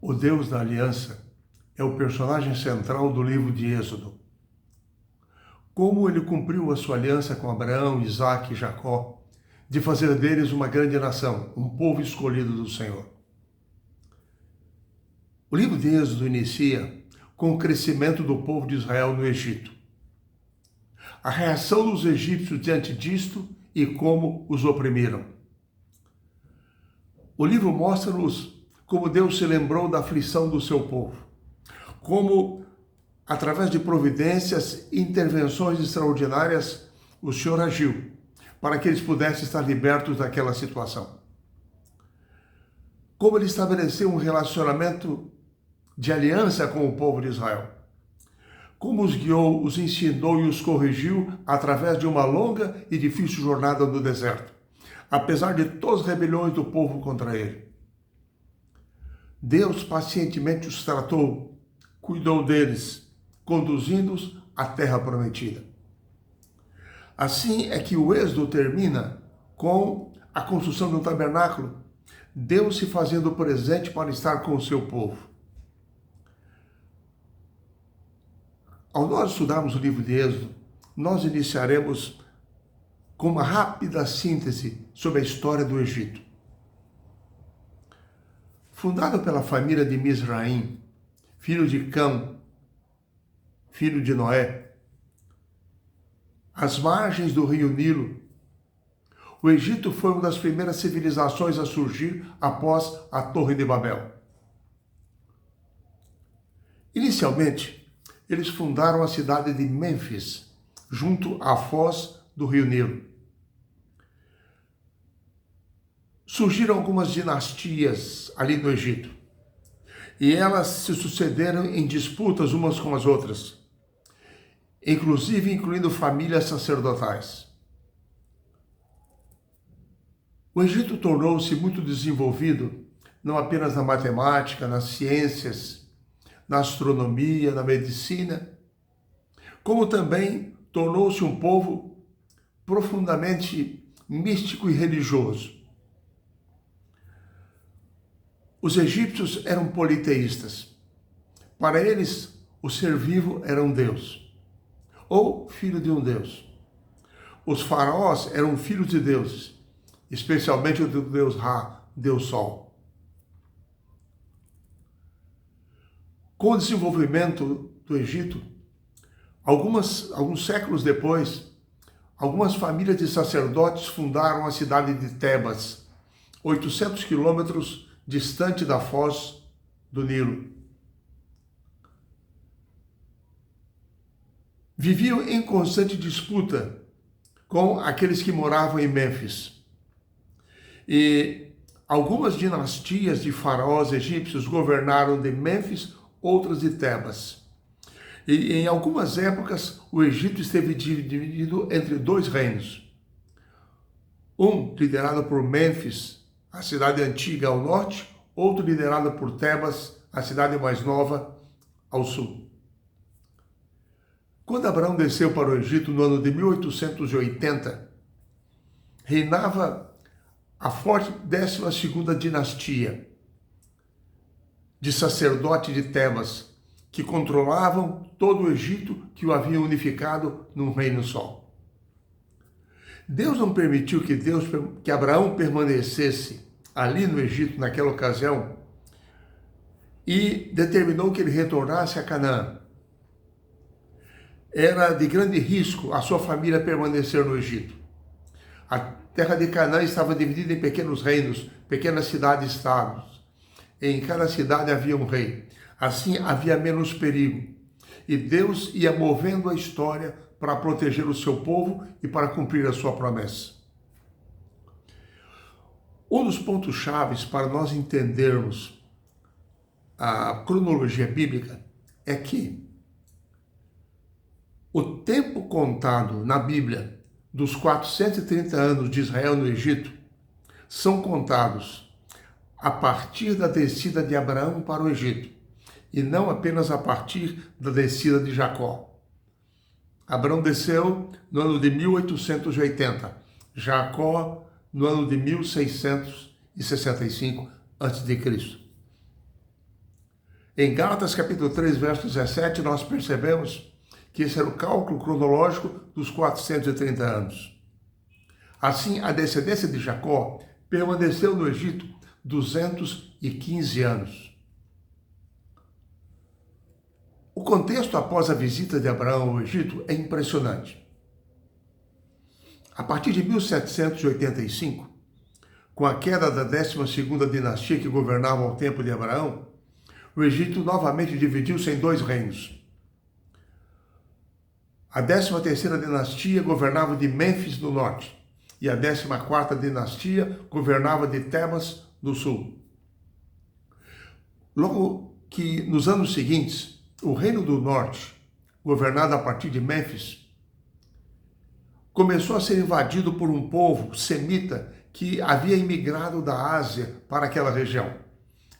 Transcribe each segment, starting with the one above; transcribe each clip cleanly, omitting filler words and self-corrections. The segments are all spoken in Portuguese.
O Deus da aliança é o personagem central do livro de Êxodo. Como ele cumpriu a sua aliança com Abraão, Isaque e Jacó, de fazer deles uma grande nação, um povo escolhido do Senhor. O livro de Êxodo inicia com o crescimento do povo de Israel no Egito. A reação dos egípcios diante disto e como os oprimiram. O livro mostra-nos como Deus se lembrou da aflição do seu povo, como, através de providências e intervenções extraordinárias, o Senhor agiu para que eles pudessem estar libertos daquela situação. Como ele estabeleceu um relacionamento de aliança com o povo de Israel. Como os guiou, os ensinou e os corrigiu através de uma longa e difícil jornada no deserto, apesar de todas as rebeliões do povo contra ele. Deus pacientemente os tratou, cuidou deles, conduzindo-os à terra prometida. Assim é que o Êxodo termina com a construção do tabernáculo, Deus se fazendo presente para estar com o seu povo. Ao nós estudarmos o livro de Êxodo, nós iniciaremos com uma rápida síntese sobre a história do Egito. Fundado pela família de Misraim, filho de Cão, filho de Noé, às margens do rio Nilo, o Egito foi uma das primeiras civilizações a surgir após a Torre de Babel. Inicialmente, eles fundaram a cidade de Mênfis, junto à foz do rio Nilo. Surgiram algumas dinastias ali no Egito, e elas se sucederam em disputas umas com as outras, incluindo famílias sacerdotais. O Egito tornou-se muito desenvolvido, não apenas na matemática, nas ciências, na astronomia, na medicina, como também tornou-se um povo profundamente místico e religioso. Os egípcios eram politeístas. Para eles, o ser vivo era um deus, ou filho de um deus. Os faraós eram filhos de deuses, especialmente o do deus Ra, Deus Sol. Com o desenvolvimento do Egito, alguns séculos depois, algumas famílias de sacerdotes fundaram a cidade de Tebas, 800 quilômetros distante da foz do Nilo. Viviam em constante disputa com aqueles que moravam em Mênfis. E algumas dinastias de faraós egípcios governaram de Mênfis, outras de Tebas. E em algumas épocas, o Egito esteve dividido entre dois reinos. Um liderado por Mênfis, a cidade antiga ao norte, outro liderado por Tebas, a cidade mais nova, ao sul. Quando Abraão desceu para o Egito no ano de 1880, reinava a forte 12ª dinastia de sacerdotes de Tebas, que controlavam todo o Egito, que o haviam unificado num reino só. Deus não permitiu que Abraão permanecesse ali no Egito naquela ocasião e determinou que ele retornasse a Canaã. Era de grande risco a sua família permanecer no Egito. A terra de Canaã estava dividida em pequenos reinos, pequenas cidades-estados. Em cada cidade havia um rei. Assim havia menos perigo. E Deus ia movendo a história para proteger o seu povo e para cumprir a sua promessa. Um dos pontos chaves para nós entendermos a cronologia bíblica é que o tempo contado na Bíblia dos 430 anos de Israel no Egito são contados a partir da descida de Abraão para o Egito, e não apenas a partir da descida de Jacó. Abraão desceu no ano de 1880, Jacó no ano de 1665 a.C. Em Gálatas capítulo 3, verso 17, nós percebemos que esse era o cálculo cronológico dos 430 anos. Assim, a descendência de Jacó permaneceu no Egito 215 anos. O contexto após a visita de Abraão ao Egito é impressionante. A partir de 1785, com a queda da 12ª dinastia que governava ao tempo de Abraão, o Egito novamente dividiu-se em dois reinos. A 13ª dinastia governava de Mênfis no norte e a 14ª dinastia governava de Tebas no sul. Logo que nos anos seguintes, o reino do norte, governado a partir de Mênfis, começou a ser invadido por um povo semita que havia imigrado da Ásia para aquela região,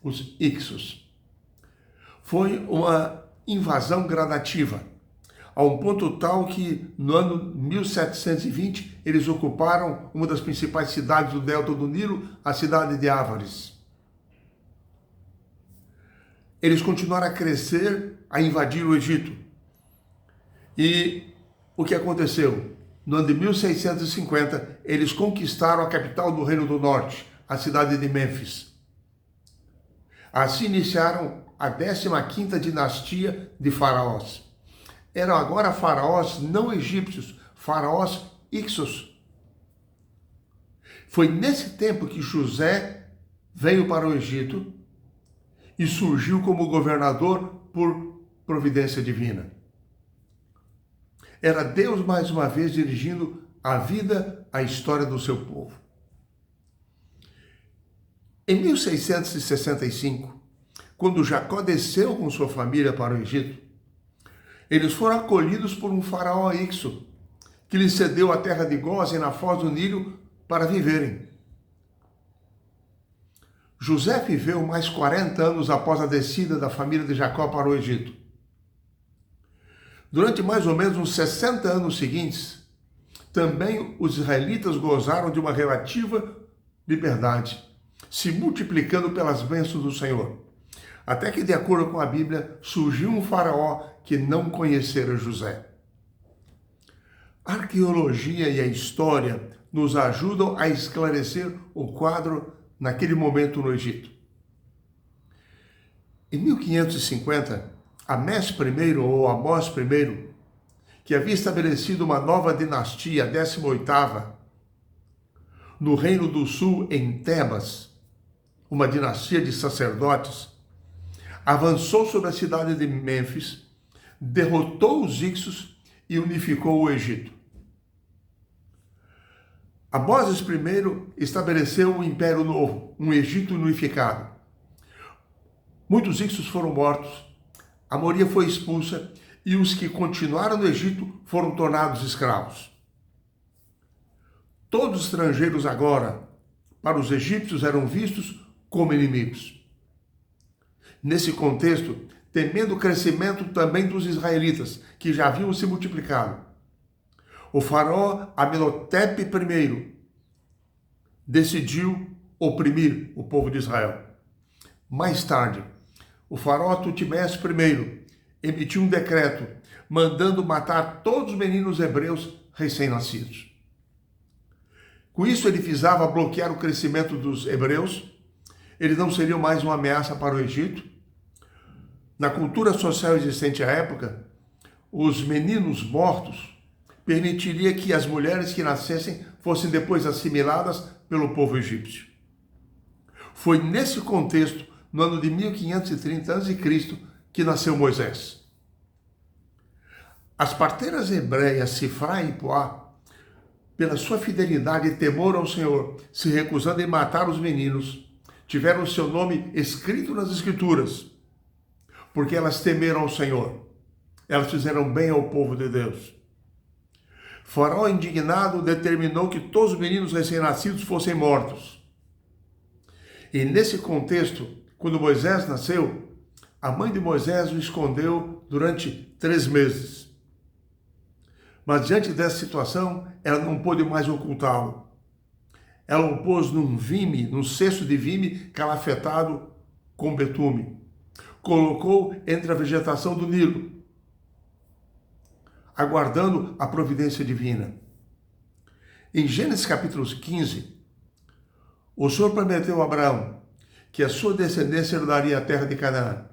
os Hicsos. Foi uma invasão gradativa, a um ponto tal que no ano 1720 eles ocuparam uma das principais cidades do delta do Nilo, a cidade de Ávares. Eles continuaram a crescer, a invadir o Egito. E o que aconteceu? No ano de 1650, eles conquistaram a capital do Reino do Norte, a cidade de Mênfis. Assim iniciaram a 15ª dinastia de faraós. Eram agora faraós não egípcios, faraós Hicsos. Foi nesse tempo que José veio para o Egito e surgiu como governador por providência divina. Era Deus mais uma vez dirigindo a vida, a história do seu povo. Em 1665, quando Jacó desceu com sua família para o Egito, eles foram acolhidos por um faraó Ixo, que lhes cedeu a terra de Gósen na foz do Nilo para viverem. José viveu mais 40 anos após a descida da família de Jacó para o Egito. Durante mais ou menos uns 60 anos seguintes, também os israelitas gozaram de uma relativa liberdade, se multiplicando pelas bênçãos do Senhor. Até que, de acordo com a Bíblia, surgiu um faraó que não conhecera José. A arqueologia e a história nos ajudam a esclarecer o quadro naquele momento no Egito. Em 1550, Amés I, ou Amós I, que havia estabelecido uma nova dinastia, a 18ª, no Reino do Sul, em Tebas, uma dinastia de sacerdotes, avançou sobre a cidade de Mênfis, derrotou os Hicsos e unificou o Egito. Amós I estabeleceu um império novo, um Egito unificado. Muitos Hicsos foram mortos, a maioria foi expulsa e os que continuaram no Egito foram tornados escravos. Todos os estrangeiros agora, para os egípcios, eram vistos como inimigos. Nesse contexto, temendo o crescimento também dos israelitas, que já haviam se multiplicado, o faraó Amenhotep I decidiu oprimir o povo de Israel. Mais tarde, o faraó Tutmés I emitiu um decreto mandando matar todos os meninos hebreus recém-nascidos. Com isso, ele visava bloquear o crescimento dos hebreus. Eles não seriam mais uma ameaça para o Egito. Na cultura social existente à época, os meninos mortos permitiria que as mulheres que nascessem fossem depois assimiladas pelo povo egípcio. Foi nesse contexto, no ano de 1530 a.C., que nasceu Moisés. As parteiras hebreias Sifrá e Poá, pela sua fidelidade e temor ao Senhor, se recusando em matar os meninos, tiveram seu nome escrito nas Escrituras, porque elas temeram ao Senhor. Elas fizeram bem ao povo de Deus. Faraó, indignado, determinou que todos os meninos recém-nascidos fossem mortos. E nesse contexto, quando Moisés nasceu, a mãe de Moisés o escondeu durante 3 meses. Mas diante dessa situação, ela não pôde mais ocultá-lo. Ela o pôs num cesto de vime calafetado com betume. colocou entre a vegetação do Nilo, aguardando a providência divina. Em Gênesis capítulo 15, o Senhor prometeu a Abraão que a sua descendência herdaria a terra de Canaã,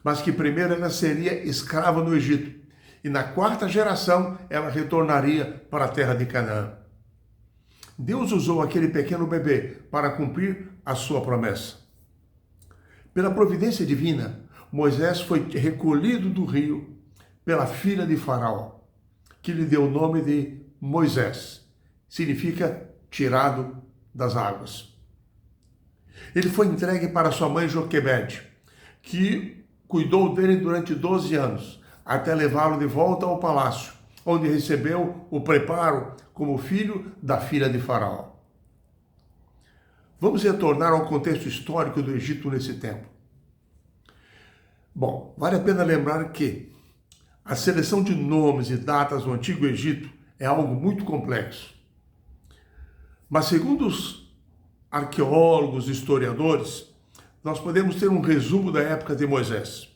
mas que primeiro ela seria escrava no Egito, e na quarta geração ela retornaria para a terra de Canaã. Deus usou aquele pequeno bebê para cumprir a sua promessa. Pela providência divina, Moisés foi recolhido do rio pela filha de Faraó, que lhe deu o nome de Moisés. Significa tirado das águas. Ele foi entregue para sua mãe Joquebede, que cuidou dele durante 12 anos, até levá-lo de volta ao palácio, onde recebeu o preparo como filho da filha de Faraó. Vamos retornar ao contexto histórico do Egito nesse tempo. Bom, vale a pena lembrar que a seleção de nomes e datas no Antigo Egito é algo muito complexo. Mas segundo os arqueólogos e historiadores, nós podemos ter um resumo da época de Moisés.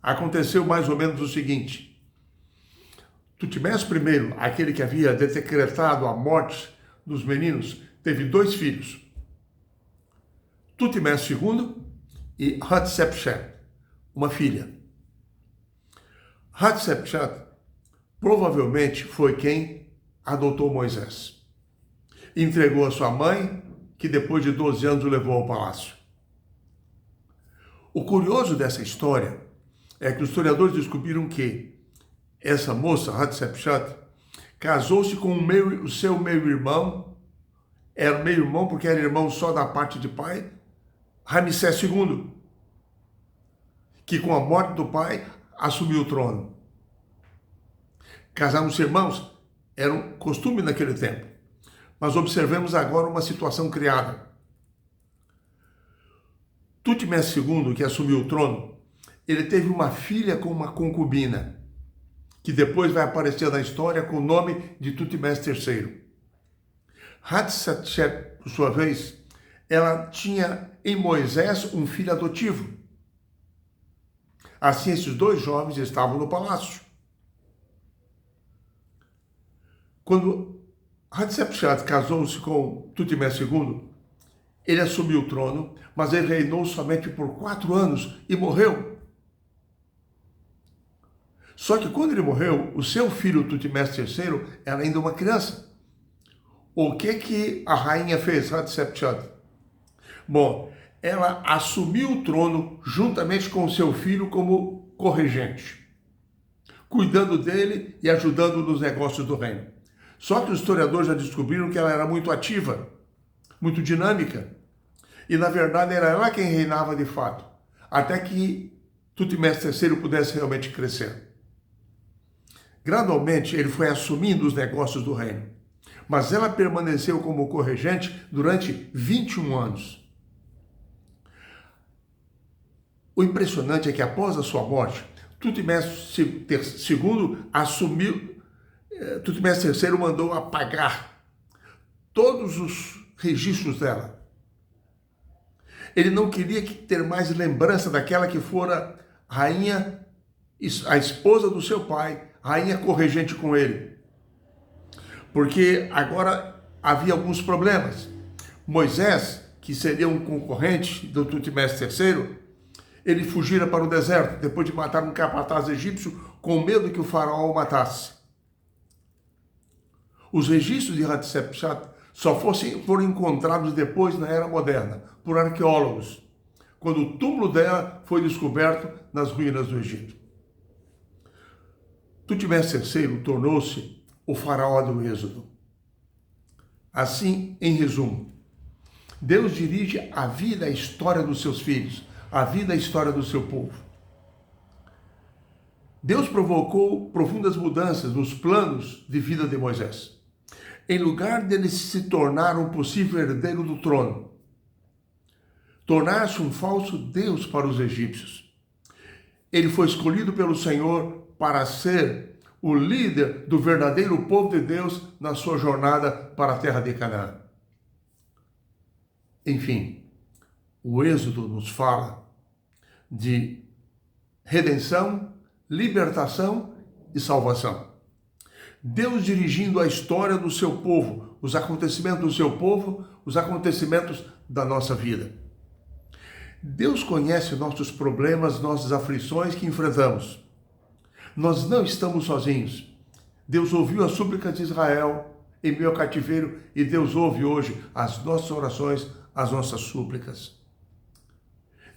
Aconteceu mais ou menos o seguinte: Tutmés I, aquele que havia decretado a morte dos meninos, teve 2 filhos, Tutmés II e Hatshepsut, uma filha. Hatshepsut provavelmente foi quem adotou Moisés. Entregou a sua mãe, que depois de 12 anos o levou ao palácio. O curioso dessa história é que os historiadores descobriram que essa moça, Hatshepsut, casou-se com o seu meio-irmão, era meio-irmão porque era irmão só da parte de pai, Ramsés II, que com a morte do pai assumiu o trono. Casar-se irmãos era um costume naquele tempo. Mas observemos agora uma situação criada. Tutmés II, que assumiu o trono, ele teve uma filha com uma concubina, que depois vai aparecer na história com o nome de Tutmés III. Hatshepsut, por sua vez, ela tinha em Moisés um filho adotivo. Assim, esses 2 jovens estavam no palácio. Quando Hatshepsut casou-se com Tutmés II, ele assumiu o trono, mas ele reinou somente por 4 anos e morreu. Só que quando ele morreu, o seu filho Tutmés III era ainda uma criança. O que a rainha fez, Hatshepsut? Bom, ela assumiu o trono juntamente com o seu filho como corregente, cuidando dele e ajudando nos negócios do reino. Só que os historiadores já descobriram que ela era muito ativa, muito dinâmica, e na verdade era ela quem reinava de fato, até que Tutmés III pudesse realmente crescer. Gradualmente ele foi assumindo os negócios do reino, mas ela permaneceu como corregente durante 21 anos. O impressionante é que após a sua morte, Tutmés II assumiu. Tutmés III mandou apagar todos os registros dela. Ele não queria ter mais lembrança daquela que fora rainha, a esposa do seu pai, rainha corregente com ele. Porque agora havia alguns problemas. Moisés, que seria um concorrente do Tutmés III, ele fugira para o deserto, depois de matar um capataz egípcio, com medo que o faraó o matasse. Os registros de Hatshepsut só foram encontrados depois na Era Moderna, por arqueólogos, quando o túmulo dela foi descoberto nas ruínas do Egito. Tutmés III tornou-se o faraó do Êxodo. Assim, em resumo, Deus dirige a vida e a história dos seus filhos, a vida e a história do seu povo. Deus provocou profundas mudanças nos planos de vida de Moisés. Em lugar dele se tornar um possível herdeiro do trono, tornar-se um falso Deus para os egípcios, ele foi escolhido pelo Senhor para ser o líder do verdadeiro povo de Deus na sua jornada para a terra de Canaã. Enfim, o Êxodo nos fala de redenção, libertação e salvação. Deus dirigindo a história do seu povo, os acontecimentos do seu povo, os acontecimentos da nossa vida. Deus conhece nossos problemas, nossas aflições que enfrentamos. Nós não estamos sozinhos. Deus ouviu as súplicas de Israel em meio ao cativeiro e Deus ouve hoje as nossas orações, as nossas súplicas.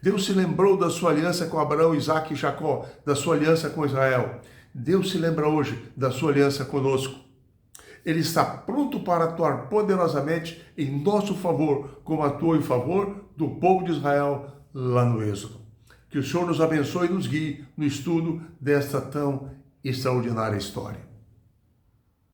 Deus se lembrou da sua aliança com Abraão, Isaque e Jacó, da sua aliança com Israel. Deus se lembra hoje da sua aliança conosco. Ele está pronto para atuar poderosamente em nosso favor, como atuou em favor do povo de Israel lá no Êxodo. Que o Senhor nos abençoe e nos guie no estudo desta tão extraordinária história.